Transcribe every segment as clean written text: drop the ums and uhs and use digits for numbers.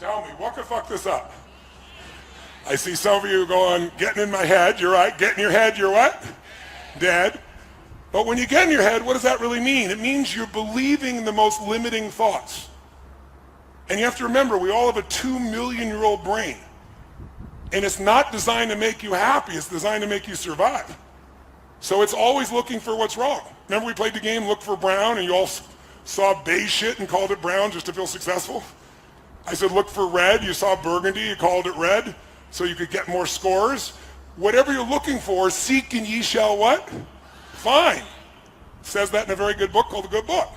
Tell me, what could fuck this up? I see some of you going, getting in my head. You're right. Get in your head, you're what? Dead. But when you get in your head, what does that really mean? It means you're believing the most limiting thoughts. And you have to remember, we all have a 2-million-year-old brain. And it's not designed to make you happy. It's designed to make you survive. So it's always looking for what's wrong. Remember we played the game Look for Brown, and you all saw beige shit and called it brown just to feel successful? I said look for red. You saw burgundy. You called it red so you could get more scores. Whatever you're looking for, seek and ye shall what? Find. It says that in a very good book called The Good Book.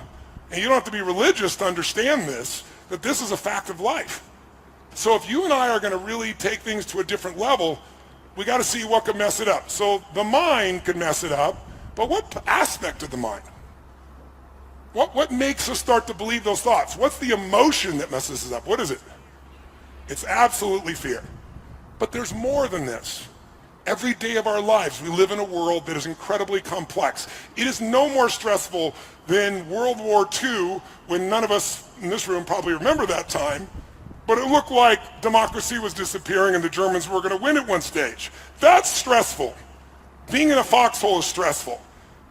And you don't have to be religious to understand this, that this is a fact of life. So if you and I are going to really take things to a different level, we got to see what could mess it up. So the mind could mess it up, but what aspect of the mind? What makes us start to believe those thoughts? What's the emotion that messes us up? What is it? It's absolutely fear. But there's more than this. Every day of our lives, we live in a world that is incredibly complex. It is no more stressful than World War II, when none of us in this room probably remember that time, but it looked like democracy was disappearing and the Germans were going to win at one stage. That's stressful. Being in a foxhole is stressful.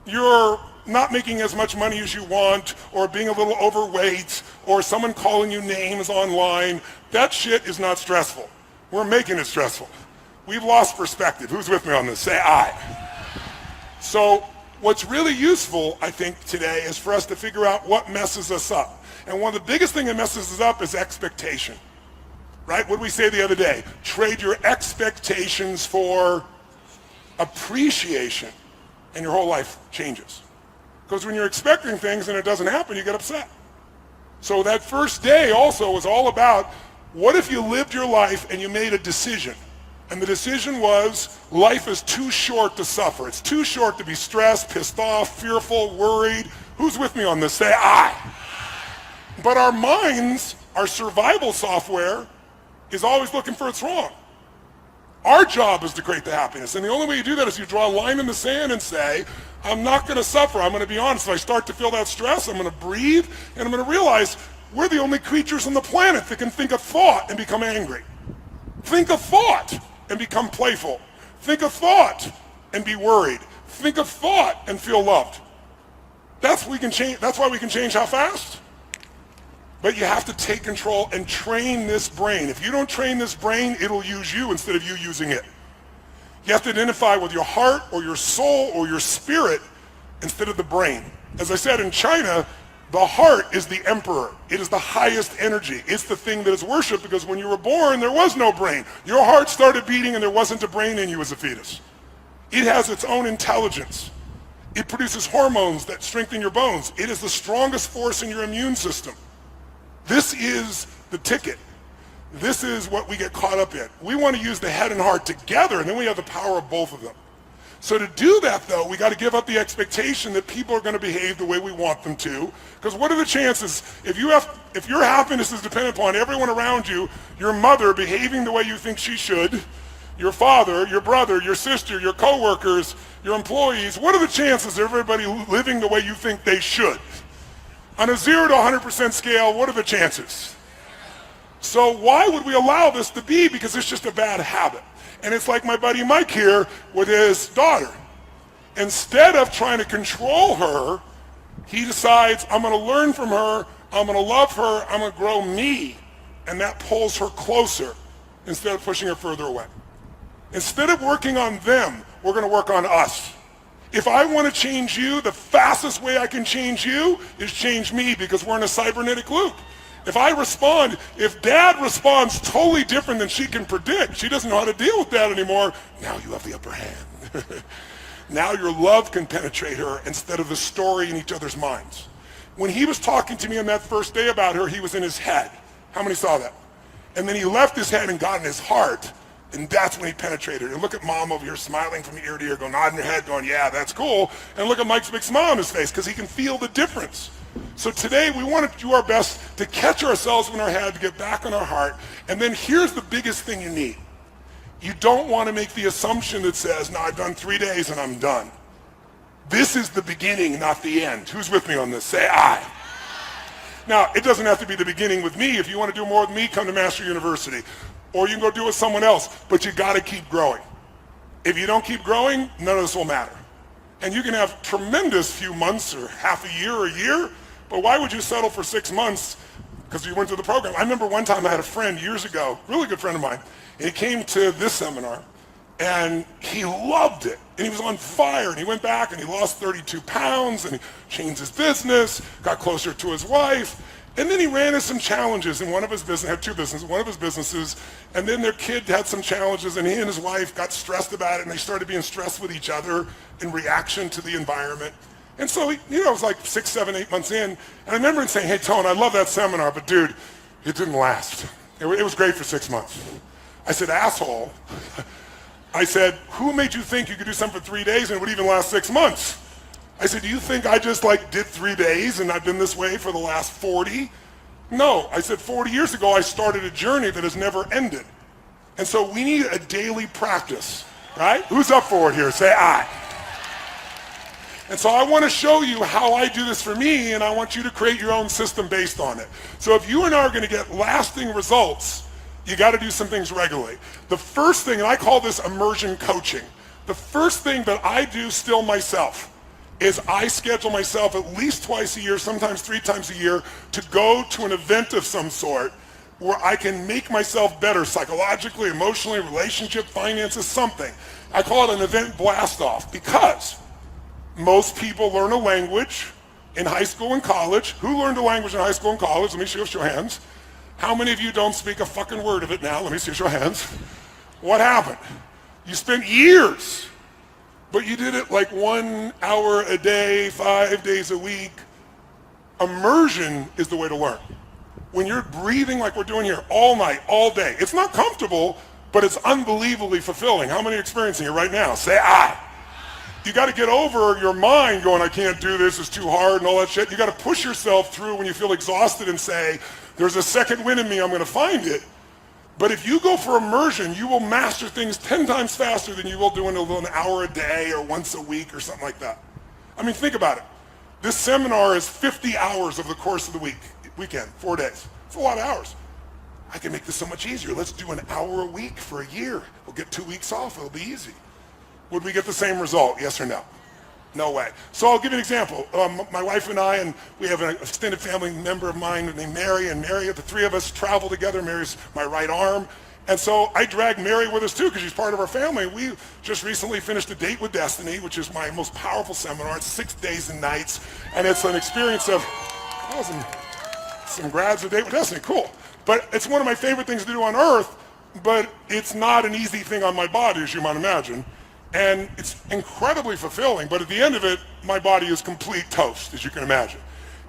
You're not making as much money as you want, or being a little overweight, or someone calling you names online. That shit is not stressful. We're making it stressful. We've lost perspective. Who's with me on this? Say aye. So what's really useful, I think, today is for us to figure out what messes us up. And one of the biggest things that messes us up is expectation. Right? What did we say the other day? Trade your expectations for appreciation, and your whole life changes. Because when you're expecting things and it doesn't happen, you get upset. So that first day also was all about, what if you lived your life and you made a decision? And the decision was, life is too short to suffer. It's too short to be stressed, pissed off, fearful, worried. Who's with me on this? Say aye. But our minds, our survival software, is always looking for what's wrong. Our job is to create the happiness. And the only way you do that is you draw a line in the sand and say, I'm not going to suffer. I'm going to be honest. If I start to feel that stress, I'm going to breathe, and I'm going to realize we're the only creatures on the planet that can think a thought and become angry. Think a thought and become playful. Think a thought and be worried. Think a thought and feel loved. That's why we can change how fast? But you have to take control and train this brain. If you don't train this brain, it'll use you instead of you using it. You have to identify with your heart or your soul or your spirit instead of the brain. As I said, in China, the heart is the emperor. It is the highest energy. It's the thing that is worshipped, because when you were born, there was no brain. Your heart started beating and there wasn't a brain in you as a fetus. It has its own intelligence. It produces hormones that strengthen your bones. It is the strongest force in your immune system. This is the ticket. This is what we get caught up in. We want to use the head and heart together, and then we have the power of both of them. So to do that, though, we got to give up the expectation that people are going to behave the way we want them to. Because what are the chances, if your happiness is dependent upon everyone around you, your mother behaving the way you think she should, your father, your brother, your sister, your coworkers, your employees, what are the chances of everybody living the way you think they should? On a 0 to 100% scale, what are the chances? So why would we allow this to be? Because it's just a bad habit. And it's like my buddy Mike here with his daughter. Instead of trying to control her, he decides, I'm going to learn from her, I'm going to love her, I'm going to grow me. And that pulls her closer instead of pushing her further away. Instead of working on them, we're going to work on us. If I want to change you, the fastest way I can change you is change me, because we're in a cybernetic loop. If dad responds totally different than she can predict, she doesn't know how to deal with that anymore, now you have the upper hand. Now your love can penetrate her instead of the story in each other's minds. When he was talking to me on that first day about her, he was in his head. How many saw that? And then he left his head and got in his heart, and that's when he penetrated her. And look at mom over here smiling from ear to ear, going, nodding her head, going, yeah, that's cool. And look at Mike's big smile on his face, because he can feel the difference. So today we want to do our best to catch ourselves in our head, to get back on our heart. And then here's the biggest thing you need. You don't want to make the assumption that says, no, I've done 3 days and I'm done. This is the beginning, not the end. Who's with me on this? Say aye. Now, it doesn't have to be the beginning with me. If you want to do more with me, come to Master University. Or you can go do it with someone else, but you got to keep growing. If you don't keep growing, none of this will matter. And you can have tremendous few months or half a year or a year, but why would you settle for 6 months because you went to the program? I remember one time I had a friend years ago, really good friend of mine, and he came to this seminar, and he loved it, and he was on fire, and he went back and he lost 32 pounds, and he changed his business, got closer to his wife, and then he ran into some challenges in one of his business, had two businesses, one of his businesses, and then their kid had some challenges, and he and his wife got stressed about it, and they started being stressed with each other in reaction to the environment. And so, it was like 6, 7, 8 months in, and I remember him saying, hey, Tone, I love that seminar, but dude, it didn't last. It was great for 6 months. I said, asshole. I said, who made you think you could do something for 3 days and it would even last 6 months? I said, do you think I just did 3 days and I've been this way for the last 40? No, I said 40 years ago I started a journey that has never ended. And so we need a daily practice, right? Who's up for it here? Say aye. And so I want to show you how I do this for me, and I want you to create your own system based on it. So if you and I are going to get lasting results, you got to do some things regularly. The first thing, and I call this immersion coaching, the first thing that I do still myself is I schedule myself at least twice a year, sometimes 3 times a year, to go to an event of some sort where I can make myself better psychologically, emotionally, relationship, finances, something. I call it an event blast-off because most people learn a language in high school and college. Who learned a language in high school and college? Let me see your hands. How many of you don't speak a fucking word of it now? Let me see your hands. What happened? You spent years, but you did it 1 hour a day, 5 days a week. Immersion is the way to learn. When you're breathing like we're doing here all night, all day, it's not comfortable, but it's unbelievably fulfilling. How many are experiencing it right now? Say aye. You got to get over your mind going, I can't do this, it's too hard and all that shit. You got to push yourself through when you feel exhausted and say, there's a second wind in me, I'm going to find it. But if you go for immersion, you will master things 10 times faster than you will doing an hour a day or once a week or something like that. I mean, think about it. This seminar is 50 hours of the course of the weekend, 4 days. It's a lot of hours. I can make this so much easier. Let's do an hour a week for a year. We'll get 2 weeks off, it'll be easy. Would we get the same result? Yes or no? No way. So I'll give you an example. My wife and I, and we have an extended family member of mine named Mary, and Mary, the 3 of us travel together. Mary's my right arm. And so I drag Mary with us too because she's part of our family. We just recently finished A Date with Destiny, which is my most powerful seminar. It's 6 days and nights, and it's an experience of some grads of Date with Destiny. Cool. But it's one of my favorite things to do on earth, but it's not an easy thing on my body, as you might imagine. And it's incredibly fulfilling, but at the end of it, my body is complete toast, as you can imagine.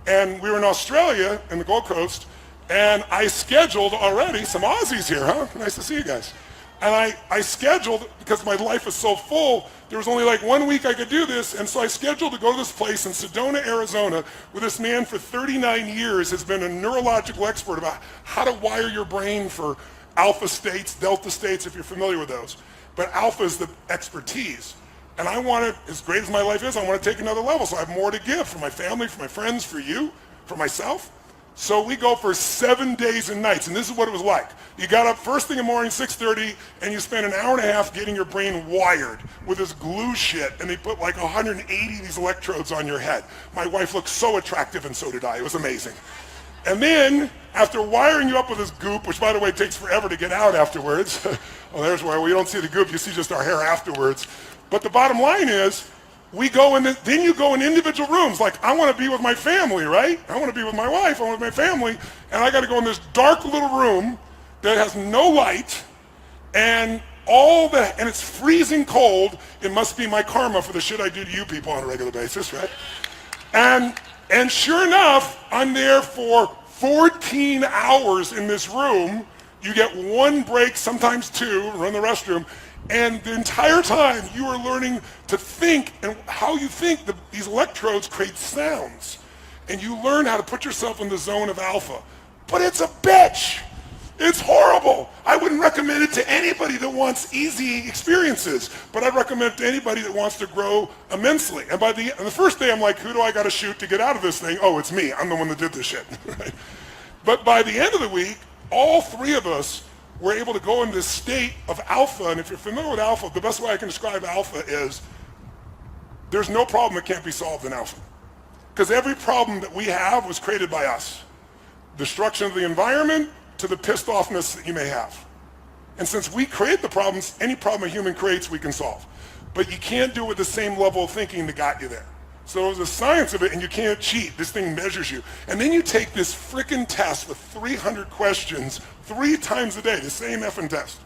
And we were in Australia, in the Gold Coast, and I scheduled already, some Aussies here, huh? Nice to see you guys. And I scheduled, because my life was so full, there was only 1 week I could do this, and so I scheduled to go to this place in Sedona, Arizona, where this man for 39 years has been a neurological expert about how to wire your brain for alpha states, delta states, if you're familiar with those. But alpha is the expertise. And I want to, as great as my life is, I want to take another level. So I have more to give for my family, for my friends, for you, for myself. So we go for 7 days and nights. And this is what it was like. You got up first thing in the morning, 6:30, and you spent an hour and a half getting your brain wired with this glue shit. And they put 180 of these electrodes on your head. My wife looked so attractive, and so did I. It was amazing. And then, after wiring you up with this goop, which by the way takes forever to get out afterwards, well, there's where we don't see the goop, you see just our hair afterwards. But the bottom line is, we go in, then you go in individual rooms. I want to be with my family, right? I want to be with my wife, I want to be with my family, and I got to go in this dark little room that has no light, and it's freezing cold. It must be my karma for the shit I do to you people on a regular basis, right? And sure enough, I'm there for 14 hours in this room. You get 1 break, sometimes 2, run the restroom, and the entire time you are learning to think, and how you think, these electrodes create sounds. And you learn how to put yourself in the zone of alpha. But it's a bitch. It's horrible. I wouldn't recommend it to anybody that wants easy experiences, but I'd recommend it to anybody that wants to grow immensely. And by the first day, I'm like, who do I got to shoot to get out of this thing? Oh, it's me. I'm the one that did this shit. Right? But by the end of the week, all three of us were able to go into this state of alpha. And if you're familiar with alpha, the best way I can describe alpha is there's no problem that can't be solved in alpha. Because every problem that we have was created by us. Destruction of the environment to the pissed offness that you may have. And since we create the problems, any problem a human creates, we can solve. But you can't do it with the same level of thinking that got you there. So there's a science of it, and you can't cheat. This thing measures you. And then you take this frickin' test with 300 questions 3 times a day, the same effing test.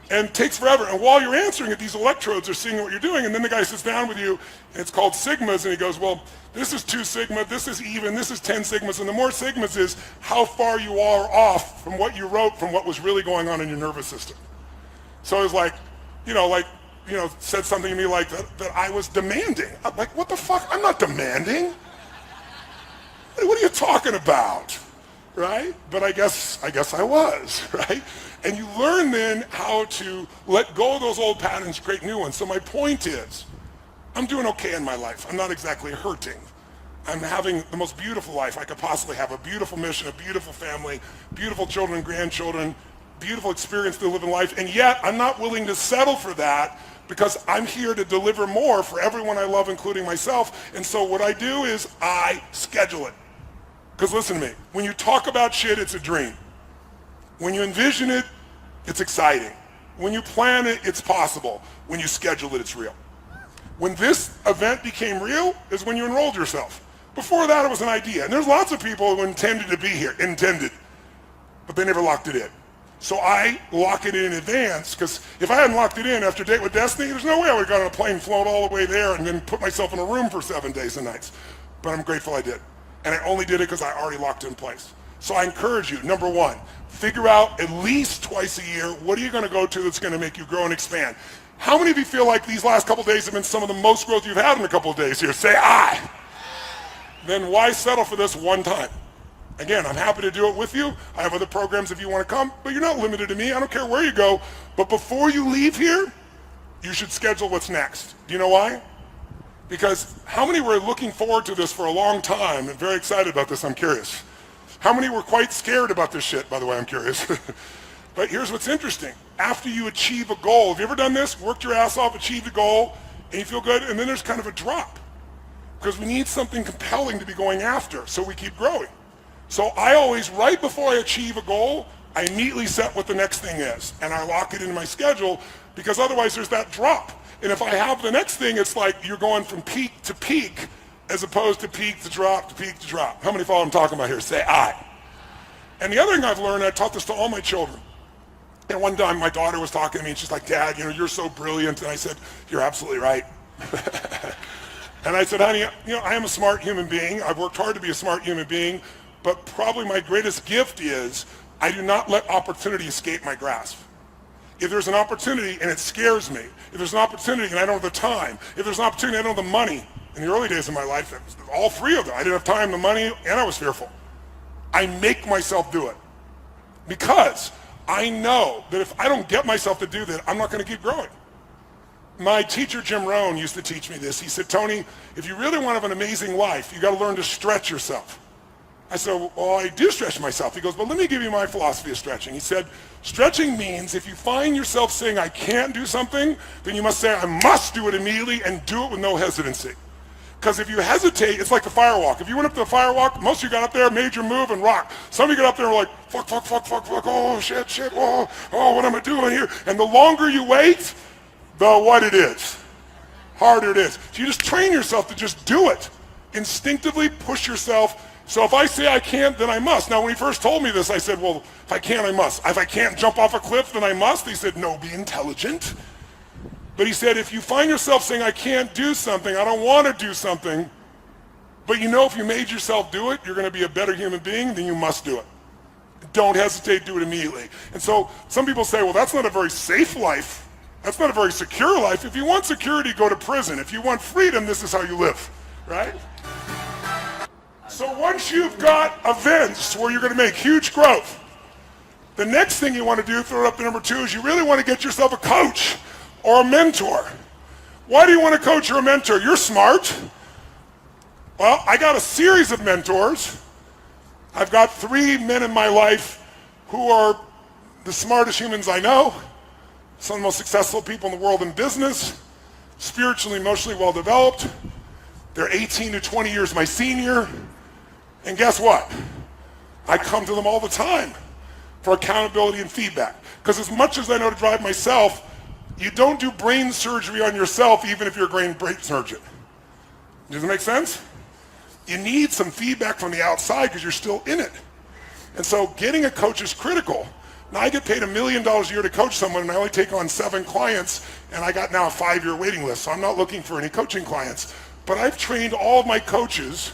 And it takes forever. And while you're answering it, these electrodes are seeing what you're doing. And then the guy sits down with you, and it's called sigmas, and he goes, well, this is 2 sigma, this is even, this is 10 sigmas. And the more sigmas is how far you are off from what you wrote from what was really going on in your nervous system. So it was like, said something to me like that I was demanding. I'm like, what the fuck? I'm not demanding. What are you talking about? Right? But I guess I was, right? And you learn then how to let go of those old patterns, create new ones. So my point is, I'm doing okay in my life. I'm not exactly hurting. I'm having the most beautiful life I could possibly have, a beautiful mission, a beautiful family, beautiful children, grandchildren, beautiful experience to live in life. And yet I'm not willing to settle for that because I'm here to deliver more for everyone I love, including myself. And so what I do is I schedule it. Because listen to me, when you talk about shit, it's a dream. When you envision it, it's exciting. When you plan it, it's possible. When you schedule it, it's real. When this event became real is when you enrolled yourself. Before that, it was an idea. And there's lots of people who intended to be here, but they never locked it in. So I lock it in advance, because if I hadn't locked it in after Date with Destiny, there's no way I would have got on a plane, flown all the way there, and then put myself in a room for 7 days and nights. But I'm grateful I did. And I only did it because I already locked it in place. So I encourage you, number one, figure out at least twice a year, what are you going to go to that's going to make you grow and expand? How many of you feel like these last couple days have been some of the most growth you've had in a couple of days here? Say aye. Then why settle for this one time? Again, I'm happy to do it with you. I have other programs if you want to come, but you're not limited to me. I don't care where you go. But before you leave here, you should schedule what's next. Do you know why? Because how many were looking forward to this for a long time and very excited about this? I'm curious. How many were quite scared about this shit? By the way, I'm curious. But here's what's interesting. After you achieve a goal, have you ever done this? Worked your ass off, achieved a goal, and you feel good, and then there's kind of a drop. Because we need something compelling to be going after, so we keep growing. So I always, right before I achieve a goal, I immediately set what the next thing is, and I lock it in my schedule, because otherwise there's that drop. And if I have the next thing, it's like you're going from peak to peak, as opposed to peak to drop to peak to drop. How many follow what I'm talking about here? Say aye. And the other thing I've learned, I taught this to all my children. And one time my daughter was talking to me and she's like, Dad, you're so brilliant. And I said, you're absolutely right. And I said, honey, I am a smart human being. I've worked hard to be a smart human being, but probably my greatest gift is I do not let opportunity escape my grasp. If there's an opportunity and it scares me, if there's an opportunity and I don't have the time, if there's an opportunity and I don't have the money, in the early days of my life, all three of them, I didn't have time, the money, and I was fearful. I make myself do it because I know that if I don't get myself to do that, I'm not going to keep growing. My teacher, Jim Rohn, used to teach me this. He said, Tony, if you really want to have an amazing life, you got to learn to stretch yourself. I said, well, I do stretch myself. He goes, but let me give you my philosophy of stretching. He said, stretching means if you find yourself saying I can't do something, then you must say I must do it immediately and do it with no hesitancy. Because if you hesitate, it's like the firewalk. If you went up to the firewalk, most of you got up there, made your move, and rocked. Some of you got up there and were like, fuck, oh, shit, oh, what am I doing here? And the longer you wait, the what it is, harder it is. So you just train yourself to just do it. Instinctively push yourself. So if I say I can't, then I must. Now, when he first told me this, I said, well, if I can't, I must. If I can't jump off a cliff, then I must. He said, no, be intelligent. But he said, if you find yourself saying, I can't do something, I don't want to do something, but if you made yourself do it, you're going to be a better human being, then you must do it. Don't hesitate, do it immediately. And so some people say, well, that's not a very safe life. That's not a very secure life. If you want security, go to prison. If you want freedom, this is how you live, right? So once you've got events where you're going to make huge growth, The next thing you want to do, throw it up to number 2, is you really want to get yourself a coach or a mentor. Why do you want a coach or a mentor? You're smart. Well, I got a series of mentors. I've got 3 men in my life who are the smartest humans I know, some of the most successful people in the world in business, spiritually, emotionally well-developed. They're 18 to 20 years my senior. And guess what? I come to them all the time for accountability and feedback. Because as much as I know to drive myself, you don't do brain surgery on yourself even if you're a brain surgeon. Does it make sense? You need some feedback from the outside because you're still in it. And so getting a coach is critical. Now I get paid $1 million a year to coach someone, and I only take on 7 clients, and I got now a 5-year waiting list, so I'm not looking for any coaching clients. But I've trained all of my coaches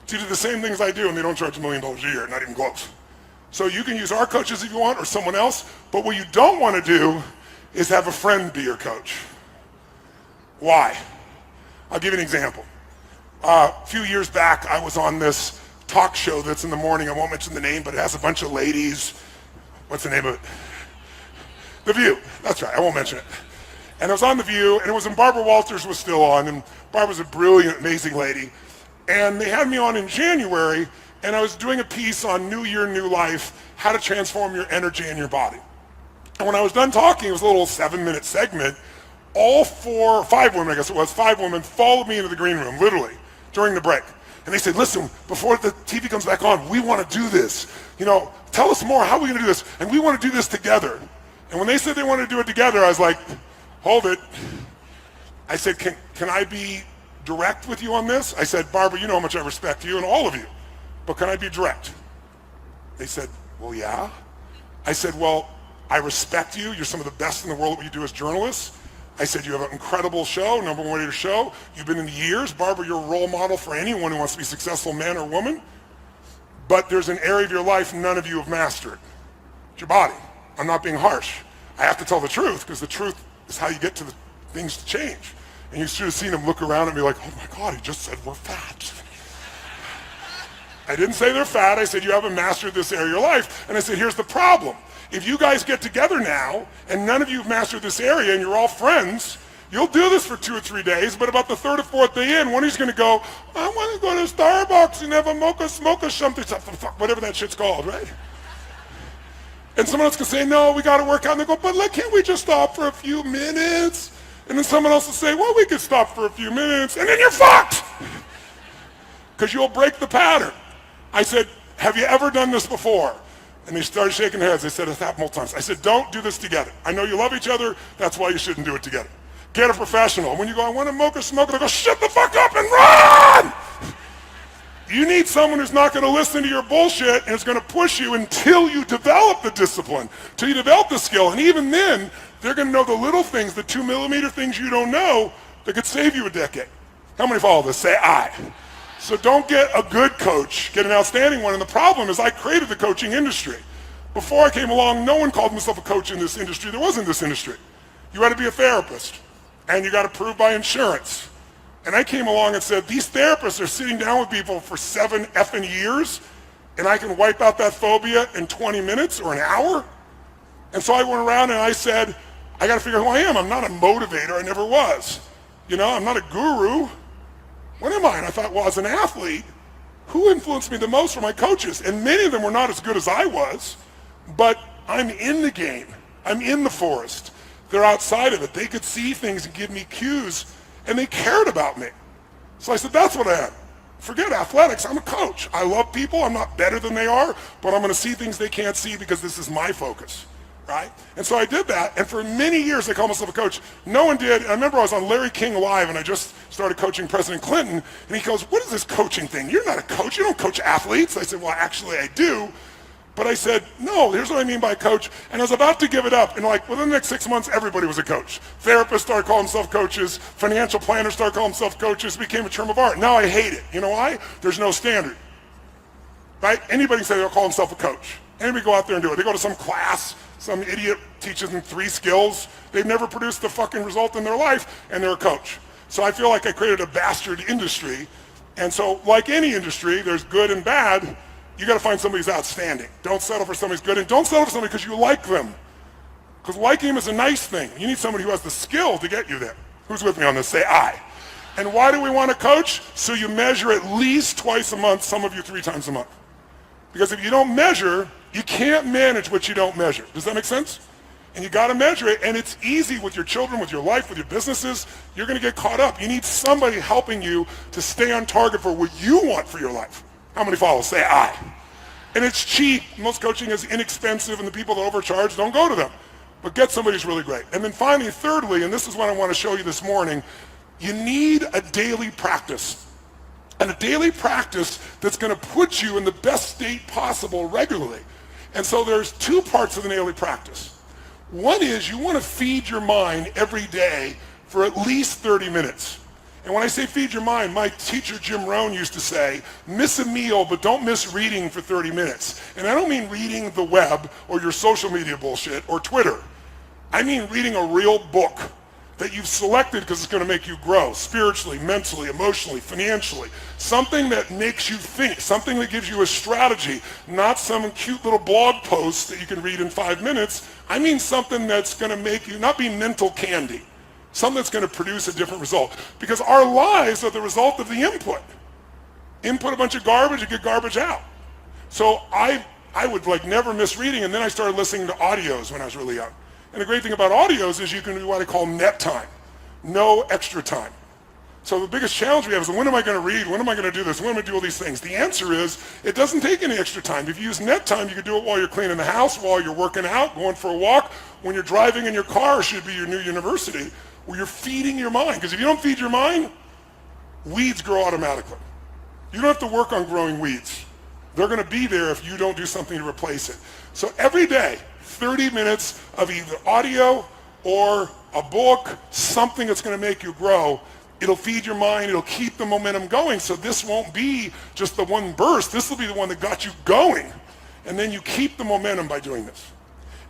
to do the same things I do, and they don't charge $1 million a year, not even close. So you can use our coaches if you want, or someone else, but what you don't want to do is have a friend be your coach. Why? I'll give you an example. A few years back, I was on this talk show that's in the morning. I won't mention the name, but it has a bunch of ladies. What's the name of it? The View. That's right, I won't mention it. And I was on The View, and it was when Barbara Walters was still on, and Barbara's a brilliant, amazing lady. And they had me on in January, and I was doing a piece on New Year, New Life, how to transform your energy and your body. And when I was done talking, it was a little 7-minute segment. All 5 women, I guess it was, 5 women followed me into the green room, literally, during the break. And they said, listen, before the TV comes back on, we want to do this. You know, tell us more, how are we going to do this? And we want to do this together. And when they said they wanted to do it together, I was like, hold it. I said, can I be direct with you on this? I said, Barbara, you know how much I respect you and all of you, but can I be direct? They said, well, yeah. I said, well, I respect you. You're some of the best in the world at what you do as journalists. I said, you have an incredible show, #1 rated show. You've been in the years. Barbara, you're a role model for anyone who wants to be a successful man or woman. But there's an area of your life none of you have mastered. It's your body. I'm not being harsh. I have to tell the truth because the truth is how you get to the things to change. And you should have seen him look around at me like, oh my God, he just said we're fat. I didn't say they're fat. I said you haven't mastered this area of your life. And I said, here's the problem. If you guys get together now and none of you have mastered this area and you're all friends, you'll do this for 2 or 3 days, but about the 3rd or 4th day in, one of you's going to go, I want to go to Starbucks and have a mocha smocha something, whatever that shit's called, right? And someone else can say, no, we got to work out. And they go, but can't we just stop for a few minutes? And then someone else will say, well, we could stop for a few minutes. And then you're fucked because you'll break the pattern. I said, have you ever done this before? And they started shaking their heads. They said, it's happened multiple times. I said, don't do this together. I know you love each other. That's why you shouldn't do it together. Get a professional. When you go, I want to mocha smoke, they go, shut the fuck up and run! You need someone who's not going to listen to your bullshit and is going to push you until you develop the discipline, until you develop the skill. And even then, they're going to know the little things, the 2-millimeter things you don't know that could save you a decade. How many follow this? Say aye. So don't get a good coach, get an outstanding one. And the problem is I created the coaching industry. Before I came along, no one called himself a coach in this industry. There wasn't this industry. You had to be a therapist, and you got approved by insurance. And I came along and said, these therapists are sitting down with people for 7 effing years, and I can wipe out that phobia in 20 minutes or an hour? And so I went around and I said, I got to figure out who I am. I'm not a motivator. I never was. You know, I'm not a guru. What am I? And I thought, well, as an athlete, who influenced me the most were my coaches. And many of them were not as good as I was, but I'm in the game. I'm in the forest. They're outside of it. They could see things and give me cues, and they cared about me. So I said, that's what I am. Forget athletics. I'm a coach. I love people. I'm not better than they are, but I'm going to see things they can't see because this is my focus. Right? And so I did that, and for many years I called myself a coach. No one did. I remember I was on Larry King Live, and I just started coaching President Clinton, and he goes, what is this coaching thing? You're not a coach. You don't coach athletes. I said, well, actually I do. But I said, no, here's what I mean by coach. And I was about to give it up, and like within the next 6 months, everybody was a coach. Therapists started calling themselves coaches. Financial planners started calling themselves coaches. It became a term of art. Now I hate it. You know why? There's no standard. Right? Anybody can say they'll call themselves a coach. Anybody go out there and do it. They go to some class. Some idiot teaches them 3 skills. They've never produced the fucking result in their life, and they're a coach. So I feel like I created a bastard industry. And so like any industry, there's good and bad. You got to find somebody who's outstanding. Don't settle for somebody who's good, and don't settle for somebody because you like them. Because liking them is a nice thing. You need somebody who has the skill to get you there. Who's with me on this? Say I. And why do we want to coach? So you measure at least twice a month, some of you 3 times a month. Because if you don't measure, you can't manage what you don't measure. Does that make sense? And you got to measure it, and it's easy with your children, with your life, with your businesses. You're going to get caught up. You need somebody helping you to stay on target for what you want for your life. How many follow? Say I. And it's cheap. Most coaching is inexpensive, and the people that overcharge, don't go to them. But get somebody who's really great. And then finally, thirdly, and this is what I want to show you this morning, you need a daily practice. And a daily practice that's going to put you in the best state possible regularly. And so there's 2 parts of the daily practice. One is you want to feed your mind every day for at least 30 minutes. And when I say feed your mind, my teacher Jim Rohn used to say, miss a meal, but don't miss reading for 30 minutes. And I don't mean reading the web or your social media bullshit or Twitter. I mean reading a real book that you've selected because it's going to make you grow spiritually, mentally, emotionally, financially. Something that makes you think, something that gives you a strategy, not some cute little blog post that you can read in 5 minutes. I mean something that's going to make you not be mental candy, something that's going to produce a different result. Because our lives are the result of the input. Input a bunch of garbage, you get garbage out. So I would never miss reading, and then I started listening to audios when I was really young. And the great thing about audios is you can do what I call net time, no extra time. So the biggest challenge we have is, when am I going to read? When am I going to do this? When am I going to do all these things? The answer is, it doesn't take any extra time. If you use net time, you can do it while you're cleaning the house, while you're working out, going for a walk. When you're driving in your car, should be your new university, where you're feeding your mind. Because if you don't feed your mind, weeds grow automatically. You don't have to work on growing weeds. They're going to be there if you don't do something to replace it. So every day, 30 minutes of either audio or a book, something that's going to make you grow. It'll feed your mind. It'll keep the momentum going. So this won't be just the one burst. This will be the one that got you going. And then you keep the momentum by doing this.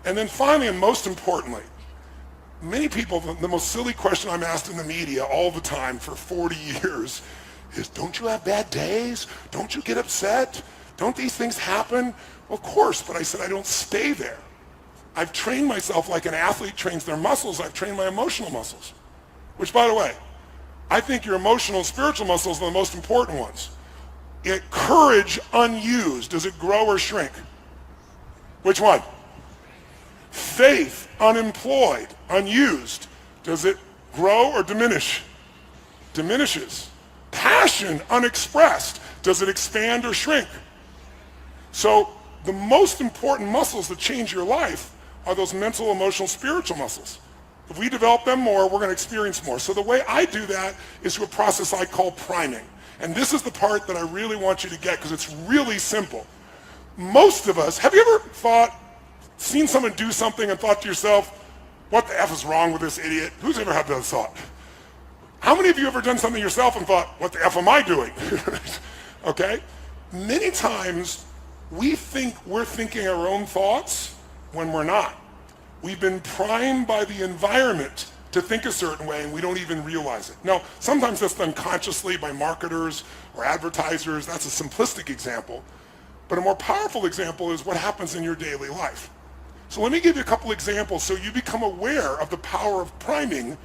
And then finally, and most importantly, many people, the most silly question I'm asked in the media all the time for 40 years is, don't you have bad days? Don't you get upset? Don't these things happen? Well, of course, but I said I don't stay there. I've trained myself like an athlete trains their muscles. I've trained my emotional muscles, which, by the way, I think your emotional and spiritual muscles are the most important ones. Courage unused, does it grow or shrink? Which one? Faith unemployed, unused, does it grow or diminish? Diminishes. Passion unexpressed, does it expand or shrink? So the most important muscles that change your life are those mental, emotional, spiritual muscles. If we develop them more, we're going to experience more. So the way I do that is through a process I call priming. And this is the part that I really want you to get, because it's really simple. Most of us, have you ever seen someone do something and thought to yourself, what the F is wrong with this idiot? Who's ever had that thought? How many of you ever done something yourself and thought, what the F am I doing? Okay? Many times we think we're thinking our own thoughts when we're not. We've been primed by the environment to think a certain way, and we don't even realize it. Now, sometimes that's done consciously by marketers or advertisers. That's a simplistic example. But a more powerful example is what happens in your daily life. So let me give you a couple examples so you become aware of the power of priming,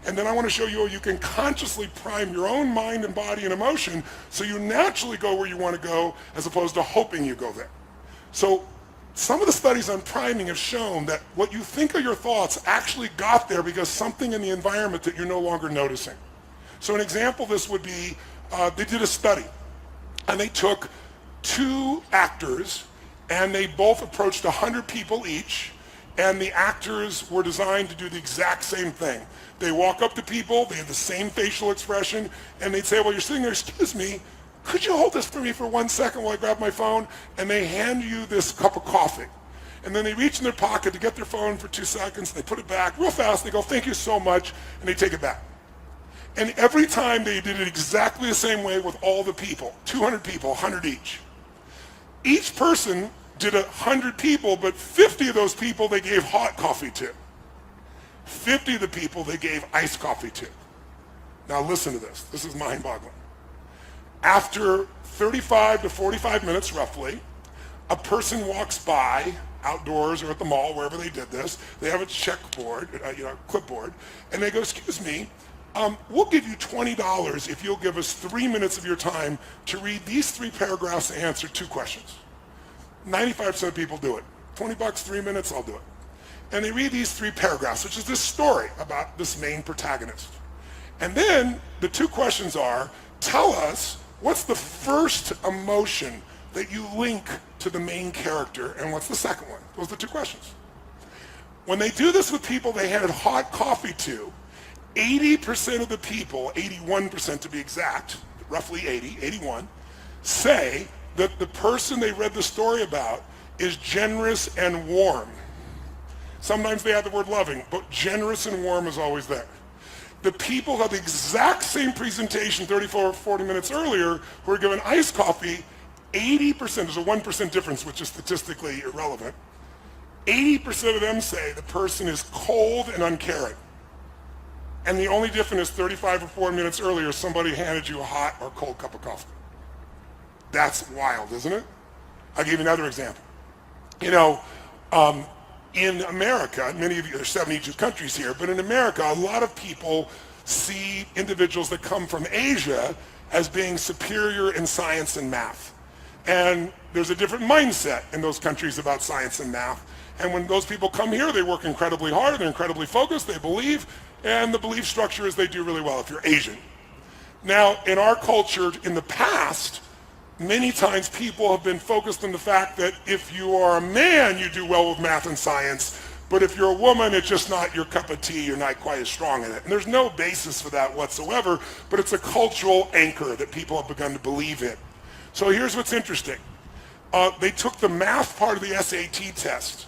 and then I want to show you how you can consciously prime your own mind and body and emotion so you naturally go where you want to go as opposed to hoping you go there. So some of the studies on priming have shown that what you think are your thoughts actually got there because something in the environment that you're no longer noticing. So an example of this would be, they did a study, and they took 2 actors, and they both approached 100 people each, and the actors were designed to do the exact same thing. They walk up to people, they have the same facial expression, and they'd say, well, you're sitting there, excuse me, could you hold this for me for 1 second while I grab my phone? And they hand you this cup of coffee. And then they reach in their pocket to get their phone for 2 seconds, they put it back real fast, they go, thank you so much, and they take it back. And every time they did it exactly the same way with all the people, 200 people, 100 each. Each person did 100 people, but 50 of those people they gave hot coffee to. 50 of the people they gave iced coffee to. Now listen to this. This is mind-boggling. After 35 to 45 minutes roughly, a person walks by outdoors or at the mall, wherever they did this. They have a checkboard, clipboard, and they go, excuse me, we'll give you $20 if you'll give us 3 minutes of your time to read these 3 paragraphs and answer 2 questions. 95% of people do it. $20, 3 minutes, I'll do it. And they read these 3 paragraphs, which is this story about this main protagonist. And then the 2 questions are, tell us what's the first emotion that you link to the main character, and what's the second one? Those are the 2 questions. When they do this with people they handed hot coffee to, 80% of the people, 81% to be exact, roughly 81, say that the person they read the story about is generous and warm. Sometimes they add the word loving, but generous and warm is always there. The people who had the exact same presentation 34 or 40 minutes earlier who were given iced coffee, 80%, there's a 1% difference which is statistically irrelevant, 80% of them say the person is cold and uncaring. And the only difference is 35 or 40 minutes earlier somebody handed you a hot or cold cup of coffee. That's wild, isn't it? I'll give you another example. In America, many of you, there's 72 countries here, but in America, a lot of people see individuals that come from Asia as being superior in science and math. And there's a different mindset in those countries about science and math. And when those people come here, they work incredibly hard, they're incredibly focused, they believe, and the belief structure is they do really well if you're Asian. Now, in our culture, in the past, many times people have been focused on the fact that if you are a man, you do well with math and science, but if you're a woman, it's just not your cup of tea, you're not quite as strong in it. And there's no basis for that whatsoever, but it's a cultural anchor that people have begun to believe in. So here's what's interesting. They took the math part of the SAT test,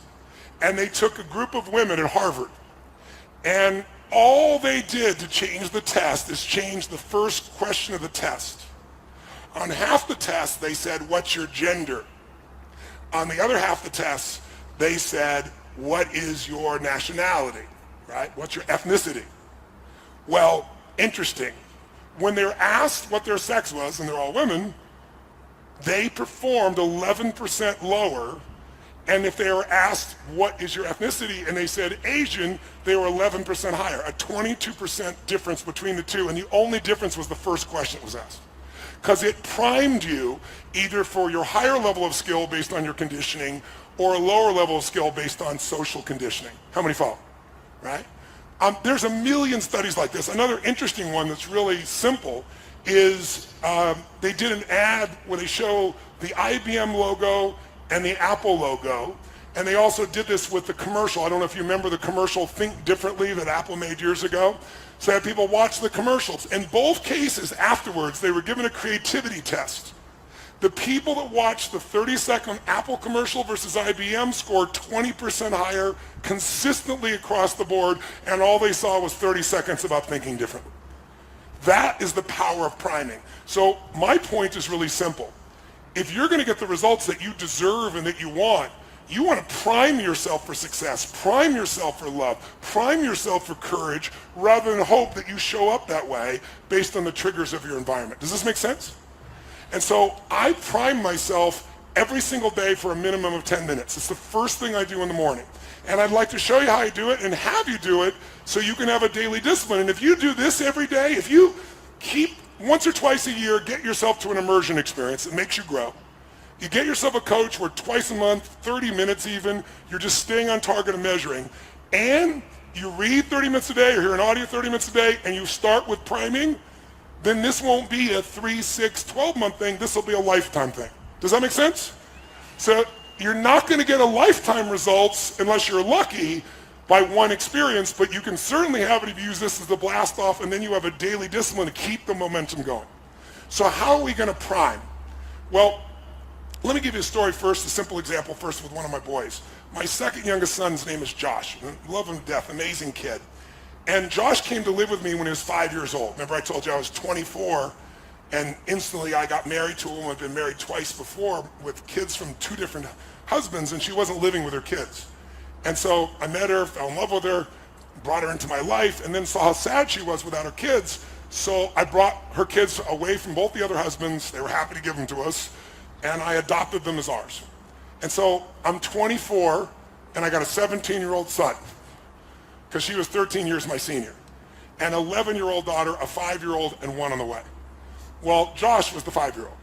and they took a group of women at Harvard, and all they did to change the test is change the first question of the test. On half the test, they said, what's your gender? On the other half of the test, they said, what is your nationality, right? What's your ethnicity? Well, interesting. When they're asked what their sex was, and they're all women, they performed 11% lower. And if they were asked, what is your ethnicity? And they said Asian, they were 11% higher, a 22% difference between the two. And the only difference was the first question that was asked. Because it primed you either for your higher level of skill based on your conditioning or a lower level of skill based on social conditioning. How many follow? Right? There's a million studies like this. Another interesting one that's really simple is they did an ad where they show the IBM logo and the Apple logo, and they also did this with the commercial. I don't know if you remember the commercial Think Differently that Apple made years ago. So I had people watch the commercials. In both cases, afterwards, they were given a creativity test. The people that watched the 30-second Apple commercial versus IBM scored 20% higher consistently across the board, and all they saw was 30 seconds about thinking differently. That is the power of priming. So my point is really simple. If you're going to get the results that you deserve and that you want to prime yourself for success, prime yourself for love, prime yourself for courage, rather than hope that you show up that way based on the triggers of your environment. Does this make sense? And so I prime myself every single day for a minimum of 10 minutes. It's the first thing I do in the morning. And I'd like to show you how I do it and have you do it so you can have a daily discipline. And if you do this every day, if you keep once or twice a year, get yourself to an immersion experience that makes you grow. You get yourself a coach where twice a month, 30 minutes even, you're just staying on target and measuring. And you read 30 minutes a day or hear an audio 30 minutes a day and you start with priming, then this won't be a 3, 6, 12-month thing. This will be a lifetime thing. Does that make sense? So you're not going to get a lifetime results unless you're lucky by one experience, but you can certainly have it if you use this as the blast off, and then you have a daily discipline to keep the momentum going. So how are we going to prime? Well, let me give you a story first, a simple example first with one of my boys. My second youngest son's name is Josh. I love him to death, amazing kid. And Josh came to live with me when he was 5 years old. Remember I told you I was 24, and instantly I got married to a woman. I'd been married twice before with kids from 2 different husbands, and she wasn't living with her kids. And so I met her, fell in love with her, brought her into my life, and then saw how sad she was without her kids. So I brought her kids away from both the other husbands. They were happy to give them to us, and I adopted them as ours. And so I'm 24, and I got a 17-year-old son, because she was 13 years my senior, an 11-year-old daughter, a 5-year-old, and one on the way. Well, Josh was the 5-year-old.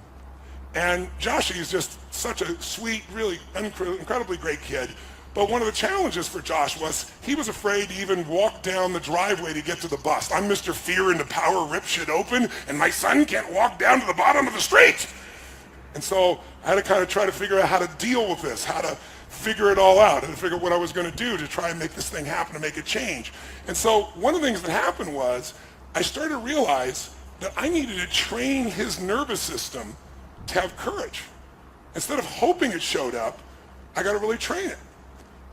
And Josh is just such a sweet, really incredibly great kid. But one of the challenges for Josh was he was afraid to even walk down the driveway to get to the bus. I'm Mr. Fear and the power rip shit open, and my son can't walk down to the bottom of the street. And so I had to kind of try to figure out how to deal with this, how to figure it all out, and to figure out what I was going to do to try and make this thing happen, to make it change. And so one of the things that happened was I started to realize that I needed to train his nervous system to have courage. Instead of hoping it showed up, I got to really train it.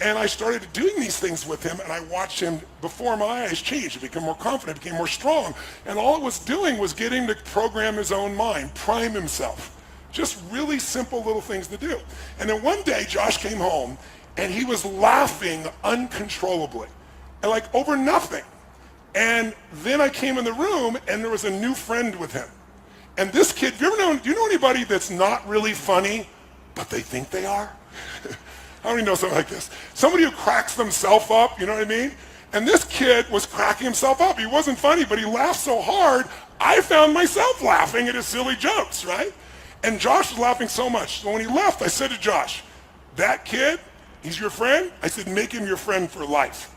And I started doing these things with him, and I watched him before my eyes change. He became more confident, became more strong. And all it was doing was getting him to program his own mind, prime himself. Just really simple little things to do. And then one day, Josh came home, and he was laughing uncontrollably, and like over nothing. And then I came in the room, and there was a new friend with him. And this kid, do you know anybody that's not really funny, but they think they are? How many know something like this? Somebody who cracks themselves up, you know what I mean? And this kid was cracking himself up. He wasn't funny, but he laughed so hard, I found myself laughing at his silly jokes, right? And Josh was laughing so much. So when he left, I said to Josh, that kid, he's your friend? I said, make him your friend for life.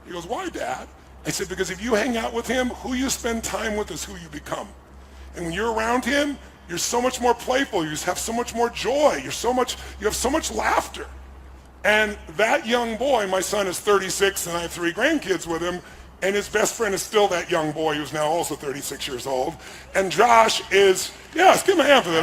He goes, why, Dad? I said, because if you hang out with him, who you spend time with is who you become. And when you're around him, you're so much more playful. You have so much more joy. You have so much laughter. And that young boy, my son is 36, and I have 3 grandkids with him, and his best friend is still that young boy who's now also 36 years old. And Josh is, let's give him a hand for that.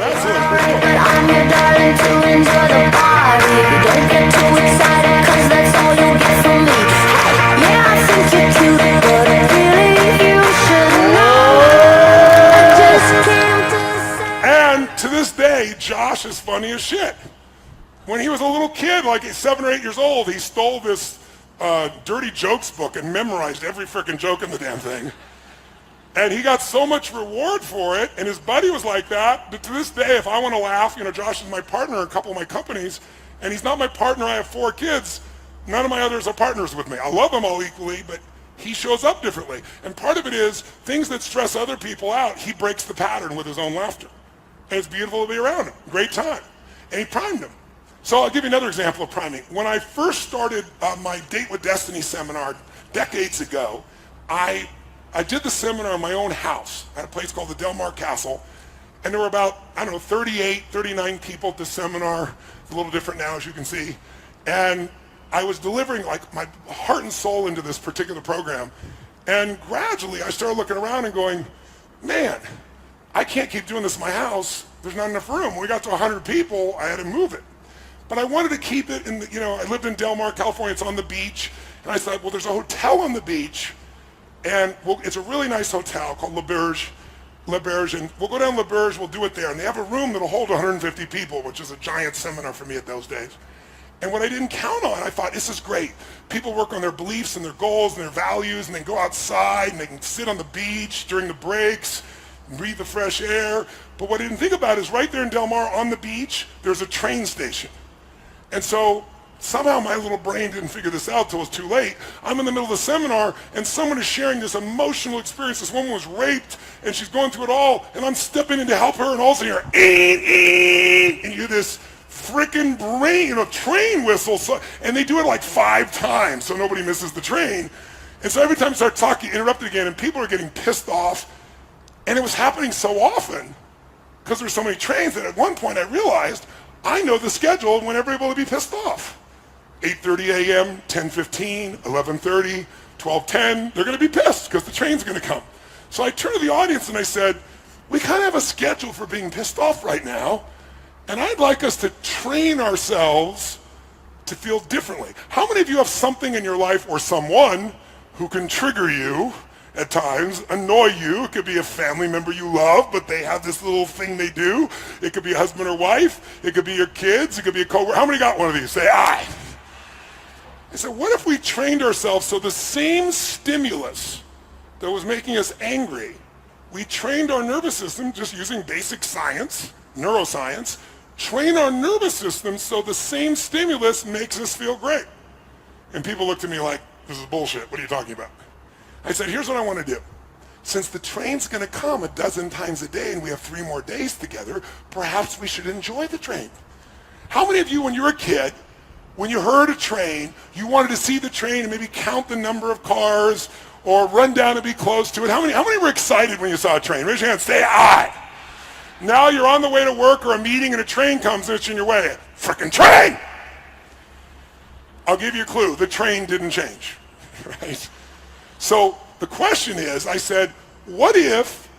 And to this day, Josh is funny as shit. When he was a little kid, like 7 or 8 years old, he stole this dirty jokes book and memorized every frickin' joke in the damn thing. And he got so much reward for it, and his buddy was like that to this day, if I want to laugh, Josh is my partner in a couple of my companies, and he's not my partner. I have 4 kids. None of my others are partners with me. I love them all equally, but he shows up differently. And part of it is things that stress other people out, he breaks the pattern with his own laughter. And it's beautiful to be around him. Great time. And he primed him. So I'll give you another example of priming. When I first started my Date with Destiny seminar decades ago, I did the seminar in my own house at a place called the Del Mar Castle. And there were about, 38, 39 people at the seminar. It's a little different now, as you can see. And I was delivering like my heart and soul into this particular program. And gradually I started looking around and going, man, I can't keep doing this in my house. There's not enough room. When we got to 100 people, I had to move it. But I wanted to keep it in I lived in Del Mar, California. It's on the beach. And I thought, well, there's a hotel on the beach. And it's a really nice hotel called Le Berge. And we'll go down Le Berge, we'll do it there. And they have a room that'll hold 150 people, which is a giant seminar for me at those days. And what I didn't count on, I thought, this is great. People work on their beliefs and their goals and their values, and they go outside and they can sit on the beach during the breaks, and breathe the fresh air. But what I didn't think about is right there in Del Mar on the beach, there's a train station. And so somehow my little brain didn't figure this out till it was too late. I'm in the middle of the seminar, and someone is sharing this emotional experience. This woman was raped, and she's going through it all, and I'm stepping in to help her, and all of a sudden you hear, and you hear this freaking train whistle. And they do it like 5 times so nobody misses the train. And so every time I start talking, interrupted again, and people are getting pissed off. And it was happening so often because there's so many trains that at one point I realized I know the schedule when everybody will be pissed off. 8:30 a.m., 10:15, 11:30, 12:10, they're going to be pissed because the train's going to come. So I turned to the audience and I said, we kind of have a schedule for being pissed off right now, and I'd like us to train ourselves to feel differently. How many of you have something in your life or someone who can trigger you at times, annoy you? It could be a family member you love, but they have this little thing they do. It could be a husband or wife. It could be your kids. It could be a coworker. How many got one of these? Say, aye. I said, what if we trained ourselves so the same stimulus that was making us angry, we trained our nervous system just using basic science, neuroscience, train our nervous system so the same stimulus makes us feel great. And people looked at me like, this is bullshit. What are you talking about? I said, here's what I want to do. Since the train's going to come 12 times a day and we have 3 more days together, perhaps we should enjoy the train. How many of you, when you were a kid, when you heard a train, you wanted to see the train and maybe count the number of cars or run down and be close to it? How many were excited when you saw a train? Raise your hand, say aye. Now you're on the way to work or a meeting and a train comes and it's in your way. Frickin' train! I'll give you a clue. The train didn't change, right? So the question is, I said, what if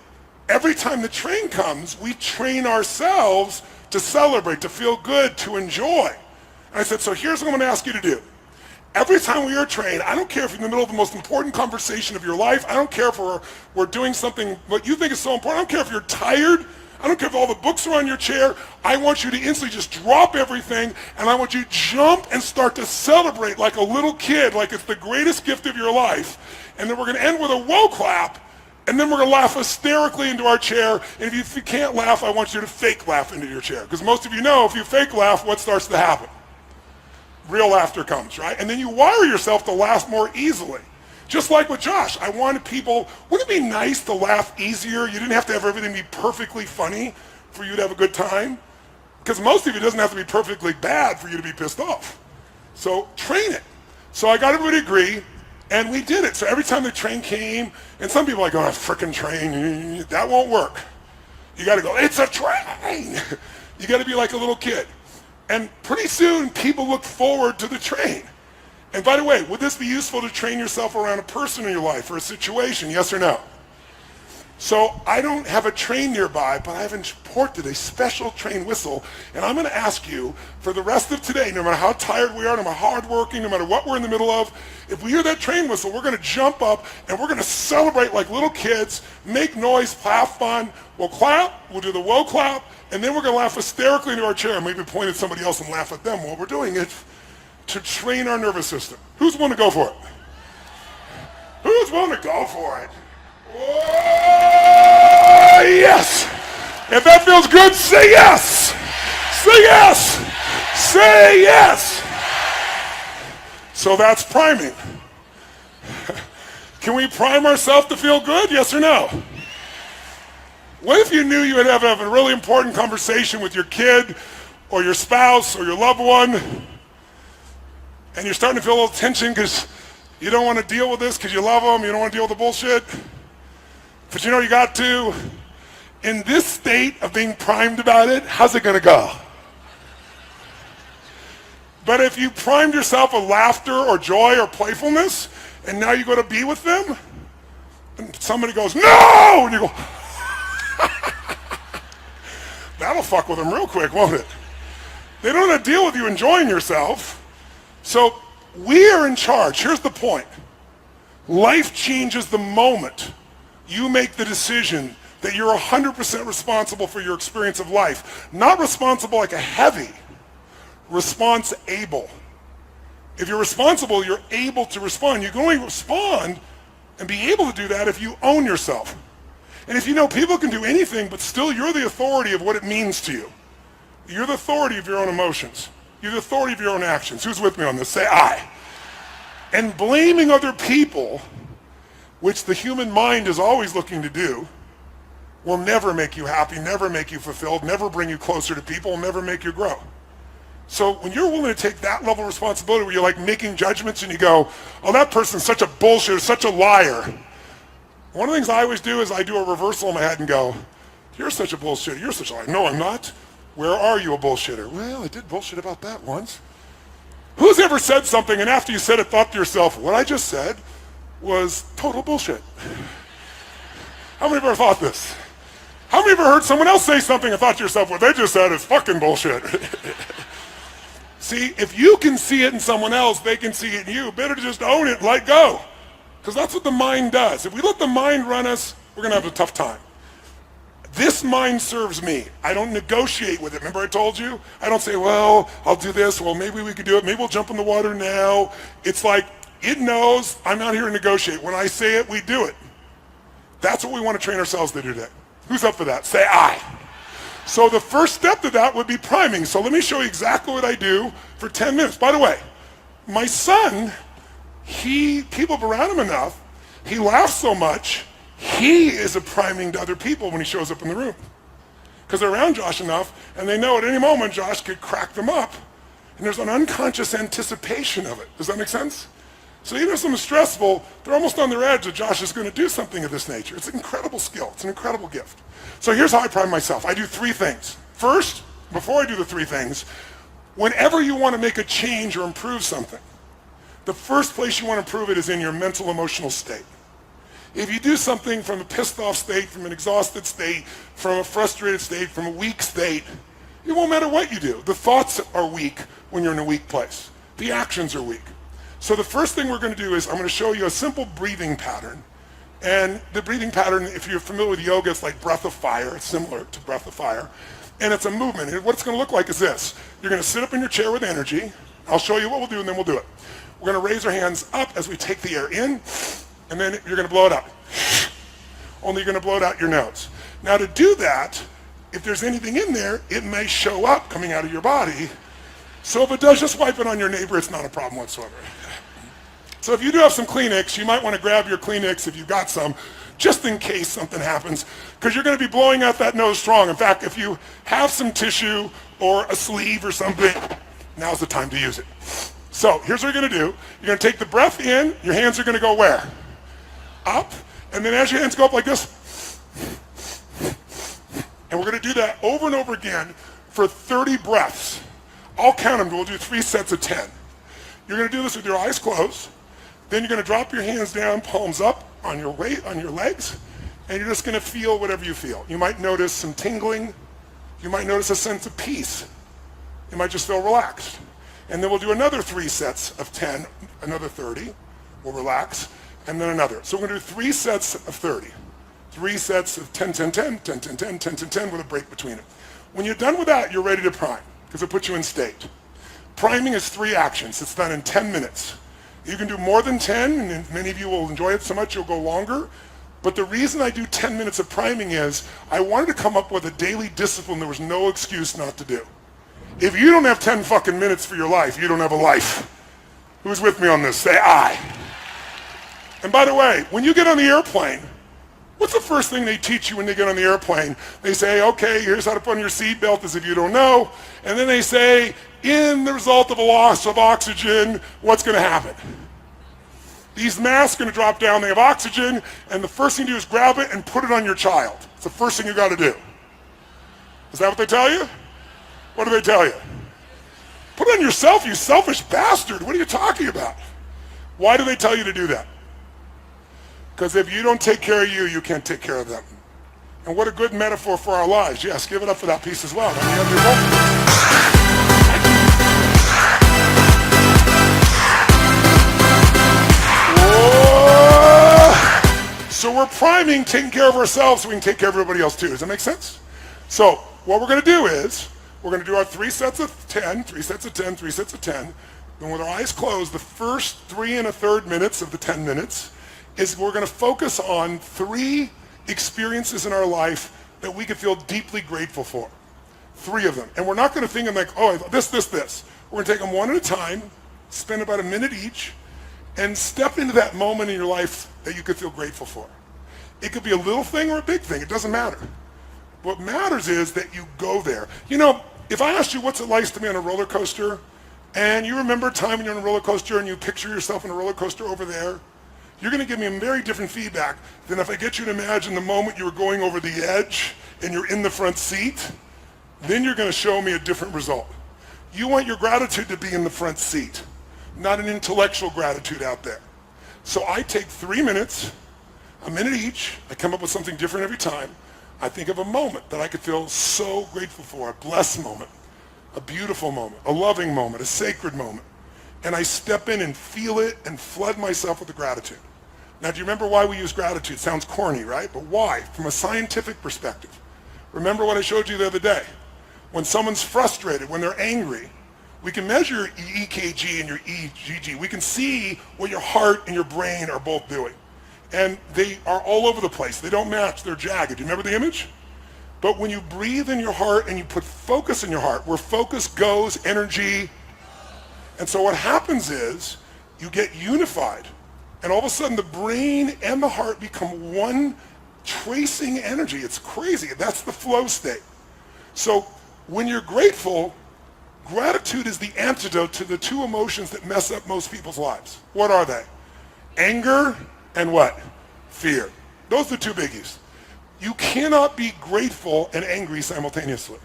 every time the train comes, we train ourselves to celebrate, to feel good, to enjoy? And I said, so here's what I'm going to ask you to do. Every time we are trained, I don't care if you're in the middle of the most important conversation of your life. I don't care if we're doing something what you think is so important. I don't care if you're tired. I don't care if all the books are on your chair. I want you to instantly just drop everything, and I want you to jump and start to celebrate like a little kid, like it's the greatest gift of your life. And then we're going to end with a whoa clap, and then we're going to laugh hysterically into our chair. And if you can't laugh, I want you to fake laugh into your chair. Because most of you know if you fake laugh, what starts to happen? Real laughter comes, right? And then you wire yourself to laugh more easily. Just like with Josh, I wanted people, wouldn't it be nice to laugh easier? You didn't have to have everything be perfectly funny for you to have a good time. Because most of it doesn't have to be perfectly bad for you to be pissed off. So train it. So I got everybody to agree, and we did it. So every time the train came, and some people are like, oh, frickin' train, that won't work. You gotta go, it's a train. You gotta be like a little kid. And pretty soon, people look forward to the train. And by the way, would this be useful to train yourself around a person in your life or a situation, yes or no? So I don't have a train nearby, but I've imported a special train whistle, and I'm going to ask you for the rest of today, no matter how tired we are, no matter how hardworking, no matter what we're in the middle of, if we hear that train whistle, we're going to jump up and we're going to celebrate like little kids, make noise, have fun. We'll clap, we'll do the whoa clap, and then we're going to laugh hysterically into our chair, maybe point at somebody else and laugh at them while we're doing it, to train our nervous system. Who's willing to go for it? Who's willing to go for it? Oh, yes! If that feels good, say yes! Say yes! Say yes! So that's priming. Can we prime ourselves to feel good? Yes or no? What if you knew you would have a really important conversation with your kid or your spouse or your loved one, and you're starting to feel a little tension because you don't want to deal with this because you love them, you don't want to deal with the bullshit, but you know you got to. In this state of being primed about it, how's it going to go? But if you primed yourself with laughter or joy or playfulness, and now you go to be with them, and somebody goes, no! And you go, that'll fuck with them real quick, won't it? They don't have to deal with you enjoying yourself. So we are in charge. Here's the point. Life changes the moment you make the decision that you're 100% responsible for your experience of life. Not responsible like a heavy, response-able. If you're responsible, you're able to respond. You can only respond and be able to do that if you own yourself. And if you know people can do anything, but still you're the authority of what it means to you. You're the authority of your own emotions. You're the authority of your own actions. Who's with me on this? Say aye. And blaming other people, which the human mind is always looking to do, will never make you happy, never make you fulfilled, never bring you closer to people, never make you grow. So when you're willing to take that level of responsibility where you're like making judgments and you go, oh, that person's such a bullshitter, such a liar. One of the things I always do is I do a reversal in my head and go, you're such a bullshitter, you're such a liar. No, I'm not. Where are you a bullshitter? Well, I did bullshit about that once. Who's ever said something and after you said it thought to yourself, what I just said was total bullshit? How many of you ever thought this? How many of you ever heard someone else say something and thought to yourself, what they just said is fucking bullshit? See, if you can see it in someone else, they can see it in you. Better to just own it and let go. Because that's what the mind does. If we let the mind run us, we're going to have a tough time. This mind serves me. I don't negotiate with it. Remember I told you? I don't say, well, I'll do this. Well, maybe we could do it. Maybe we'll jump in the water now. It's like, it knows I'm not here to negotiate. When I say it, we do it. That's what we want to train ourselves to do today. Who's up for that? Say aye. So the first step to that would be priming. So let me show you exactly what I do for 10 minutes. By the way, my son, people around him enough, he laughs so much, he is a priming to other people when he shows up in the room. Because they're around Josh enough, and they know at any moment Josh could crack them up. And there's an unconscious anticipation of it. Does that make sense? So even if something's stressful, they're almost on their edge that Josh is going to do something of this nature. It's an incredible skill. It's an incredible gift. So here's how I prime myself. I do 3 things. First, before I do the 3 things, whenever you want to make a change or improve something, the first place you want to improve it is in your mental, emotional state. If you do something from a pissed off state, from an exhausted state, from a frustrated state, from a weak state, it won't matter what you do. The thoughts are weak when you're in a weak place. The actions are weak. So the first thing we're going to do is I'm going to show you a simple breathing pattern. And the breathing pattern, if you're familiar with yoga, it's like breath of fire. It's similar to breath of fire. And it's a movement. And what it's going to look like is this. You're going to sit up in your chair with energy. I'll show you what we'll do, and then we'll do it. We're going to raise our hands up as we take the air in, and then you're going to blow it out. Only you're going to blow it out your nose. Now to do that, if there's anything in there, it may show up coming out of your body. So if it does, just wipe it on your neighbor. It's not a problem whatsoever. So if you do have some Kleenex, you might want to grab your Kleenex if you've got some, just in case something happens, because you're going to be blowing out that nose strong. In fact, if you have some tissue or a sleeve or something, now's the time to use it. So here's what you're going to do. You're going to take the breath in. Your hands are going to go where? Up. And then as your hands go up like this, and we're going to do that over and over again for 30 breaths. I'll count them. We'll do 3 sets of 10. You're going to do this with your eyes closed. Then you're going to drop your hands down, palms up on your weight, on your legs, and you're just going to feel whatever you feel. You might notice some tingling. You might notice a sense of peace. You might just feel relaxed. And then we'll do another 3 sets of 10, another 30. We'll relax, and then another. So we're going to do 3 sets of 30. 3 sets of 10, 10, 10, 10, 10, 10, 10, 10, 10 with a break between it. When you're done with that, you're ready to prime, because it puts you in state. Priming is 3 actions. It's done in 10 minutes. You can do more than 10, and many of you will enjoy it so much you'll go longer. But the reason I do 10 minutes of priming is I wanted to come up with a daily discipline there was no excuse not to do. If you don't have 10 fucking minutes for your life, you don't have a life. Who's with me on this? Say aye. And by the way, when you get on the airplane, what's the first thing they teach you when they get on the airplane? They say, okay, here's how to put on your seatbelt, as if you don't know. And then they say, in the result of a loss of oxygen, what's going to happen? These masks are going to drop down. They have oxygen, and the first thing you do is grab it and put it on your child. It's the first thing you got to do. Is that what they tell you? What do they tell you? Put it on yourself, you selfish bastard. What are you talking about? Why do they tell you to do that? Because if you don't take care of you, you can't take care of them. And what a good metaphor for our lives. Yes, give it up for that piece as well. So we're priming, taking care of ourselves so we can take care of everybody else too. Does that make sense? So what we're going to do is, we're going to do our 3 sets of 10, 3 sets of 10, 3 sets of 10. Then with our eyes closed, the first 3 1/3 minutes of the 10 minutes is we're going to focus on 3 experiences in our life that we could feel deeply grateful for. 3 of them. And we're not going to think of like, oh, this. We're going to take them one at a time, spend about a minute each, and step into that moment in your life that you could feel grateful for. It could be a little thing or a big thing. It doesn't matter. What matters is that you go there. You know, if I asked you what's it like to be on a roller coaster, and you remember a time when you're on a roller coaster and you picture yourself on a roller coaster over there, you're going to give me a very different feedback than if I get you to imagine the moment you were going over the edge and you're in the front seat. Then you're going to show me a different result. You want your gratitude to be in the front seat, not an intellectual gratitude out there. So I take 3 minutes, a minute each. I come up with something different every time. I think of a moment that I could feel so grateful for, a blessed moment, a beautiful moment, a loving moment, a sacred moment. And I step in and feel it and flood myself with the gratitude. Now, do you remember why we use gratitude? Sounds corny, right? But why? From a scientific perspective. Remember what I showed you the other day. When someone's frustrated, when they're angry, we can measure your EKG and your EGG. We can see what your heart and your brain are both doing. And they are all over the place. They don't match. They're jagged. Do you remember the image? But when you breathe in your heart and you put focus in your heart, where focus goes, energy. And so what happens is you get unified. And all of a sudden the brain and the heart become one tracing energy. It's crazy. That's the flow state. So when you're grateful, gratitude is the antidote to the two emotions that mess up most people's lives. What are they? Anger and what? Fear. Those are the two biggies. You cannot be grateful and angry simultaneously.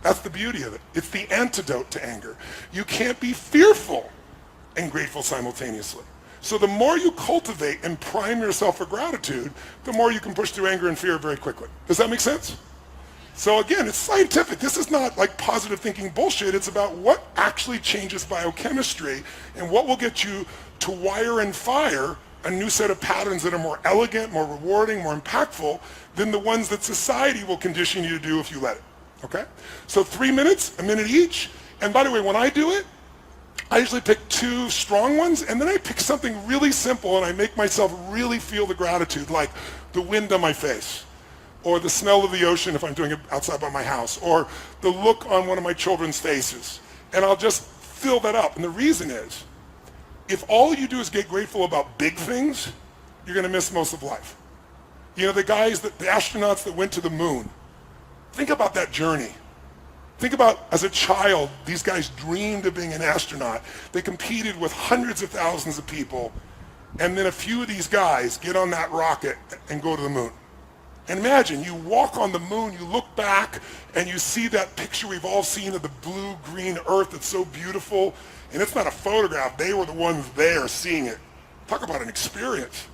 That's the beauty of it. It's the antidote to anger. You can't be fearful and grateful simultaneously. So the more you cultivate and prime yourself for gratitude, the more you can push through anger and fear very quickly. Does that make sense? So again, it's scientific. This is not like positive thinking bullshit. It's about what actually changes biochemistry and what will get you to wire and fire a new set of patterns that are more elegant, more rewarding, more impactful than the ones that society will condition you to do if you let it. Okay? So 3 minutes, a minute each. And by the way, when I do it, I usually pick two strong ones, and then I pick something really simple, and I make myself really feel the gratitude, like the wind on my face, or the smell of the ocean if I'm doing it outside by my house, or the look on one of my children's faces. And I'll just fill that up. And the reason is, if all you do is get grateful about big things, you're going to miss most of life. You know, the astronauts that went to the moon, think about that journey. Think about, as a child, these guys dreamed of being an astronaut. They competed with hundreds of thousands of people, and then a few of these guys get on that rocket and go to the moon. And imagine, you walk on the moon, you look back, and you see that picture we've all seen of the blue-green Earth that's so beautiful, and it's not a photograph. They were the ones there seeing it. Talk about an experience.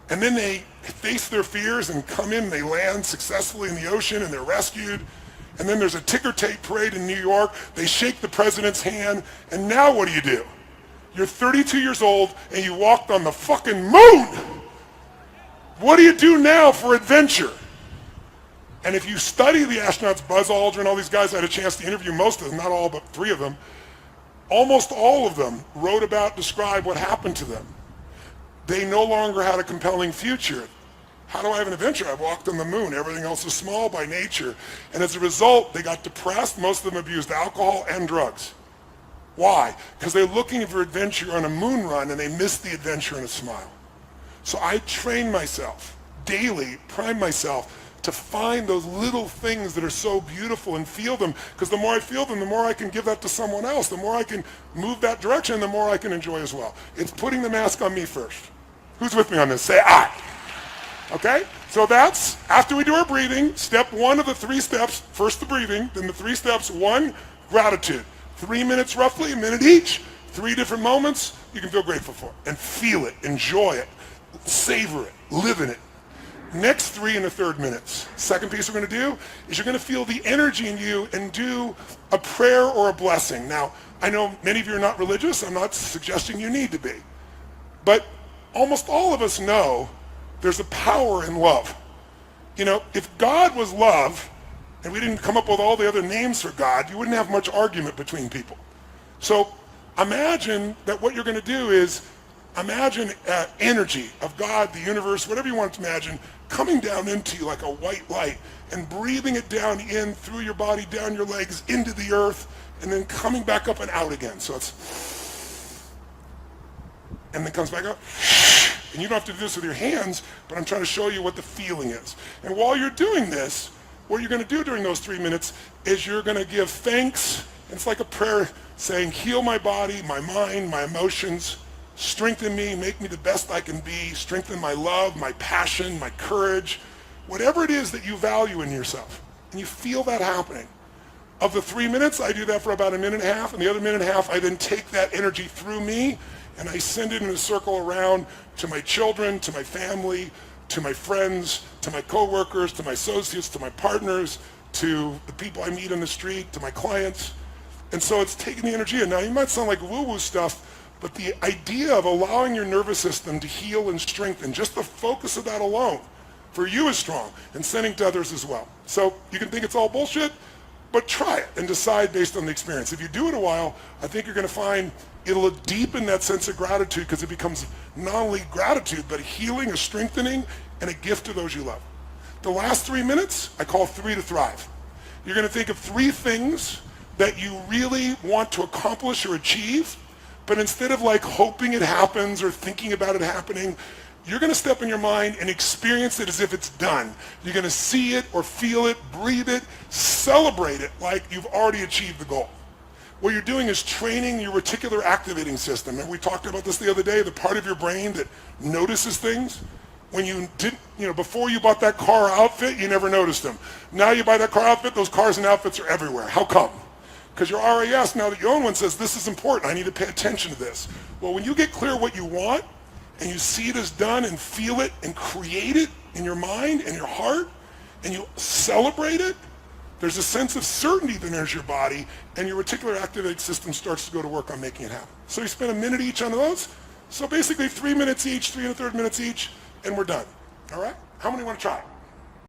And then they face their fears and come in, and they land successfully in the ocean, and they're rescued. And then there's a ticker tape parade in New York. They shake the president's hand, and now what do? You're 32 years old, and you walked on the fucking moon. What do you do now for adventure? And if you study the astronauts, Buzz Aldrin, all these guys, I had a chance to interview most of them, not all, but 3 of them. Almost all of them wrote about, described what happened to them. They no longer had a compelling future. How do I have an adventure? I walked on the moon. Everything else is small by nature. And as a result, they got depressed. Most of them abused alcohol and drugs. Why? Because they're looking for adventure on a moon run, and they missed the adventure in a smile. So I train myself daily, prime myself to find those little things that are so beautiful and feel them. Because the more I feel them, the more I can give that to someone else. The more I can move that direction, the more I can enjoy as well. It's putting the mask on me first. Who's with me on this? Say I. Okay? So that's, after we do our breathing, step 1 of the 3 steps, first the breathing, then the 3 steps. 1, gratitude. 3 minutes roughly, a minute each, 3 different moments you can feel grateful for. And feel it, enjoy it, savor it, live in it. Next 3 and a third minutes. Second piece we're going to do is you're going to feel the energy in you and do a prayer or a blessing. Now, I know many of you are not religious. I'm not suggesting you need to be. But almost all of us know there's a power in love. You know, if God was love, and we didn't come up with all the other names for God, you wouldn't have much argument between people. So imagine that what you're going to do is imagine energy of God, the universe, whatever you want to imagine, coming down into you like a white light and breathing it down in through your body, down your legs, into the earth, and then coming back up and out again. So it's, and then comes back up. And you don't have to do this with your hands, but I'm trying to show you what the feeling is. And while you're doing this, what you're going to do during those 3 minutes is you're going to give thanks. And it's like a prayer saying, heal my body, my mind, my emotions, strengthen me, make me the best I can be, strengthen my love, my passion, my courage, whatever it is that you value in yourself. And you feel that happening. Of the 3 minutes, I do that for about a minute and a half, and the other minute and a half, I then take that energy through me, and I send it in a circle around to my children, to my family, to my friends, to my coworkers, to my associates, to my partners, to the people I meet on the street, to my clients. And so it's taking the energy in. Now, you might sound like woo-woo stuff, but the idea of allowing your nervous system to heal and strengthen, just the focus of that alone, for you is strong, and sending to others as well. So you can think it's all bullshit, but try it and decide based on the experience. If you do it a while, I think you're going to find it'll deepen that sense of gratitude, because it becomes not only gratitude, but a healing, a strengthening, and a gift to those you love. The last 3 minutes, I call 3 to thrive. You're going to think of 3 things that you really want to accomplish or achieve, but instead of like hoping it happens or thinking about it happening, you're going to step in your mind and experience it as if it's done. You're going to see it or feel it, breathe it, celebrate it like you've already achieved the goal. What you're doing is training your reticular activating system. And we talked about this the other day, the part of your brain that notices things. When you didn't, before you bought that car or outfit, you never noticed them. Now you buy that car outfit, those cars and outfits are everywhere. How come? Because your RAS, now that you own one, says this is important. I need to pay attention to this. Well, when you get clear what you want and you see it as done and feel it and create it in your mind and your heart and you celebrate it, there's a sense of certainty that enters your body and your reticular activating system starts to go to work on making it happen. So you spend a minute each on those. So basically 3 minutes each, 3 1/3 minutes each, and we're done. All right? How many want to try?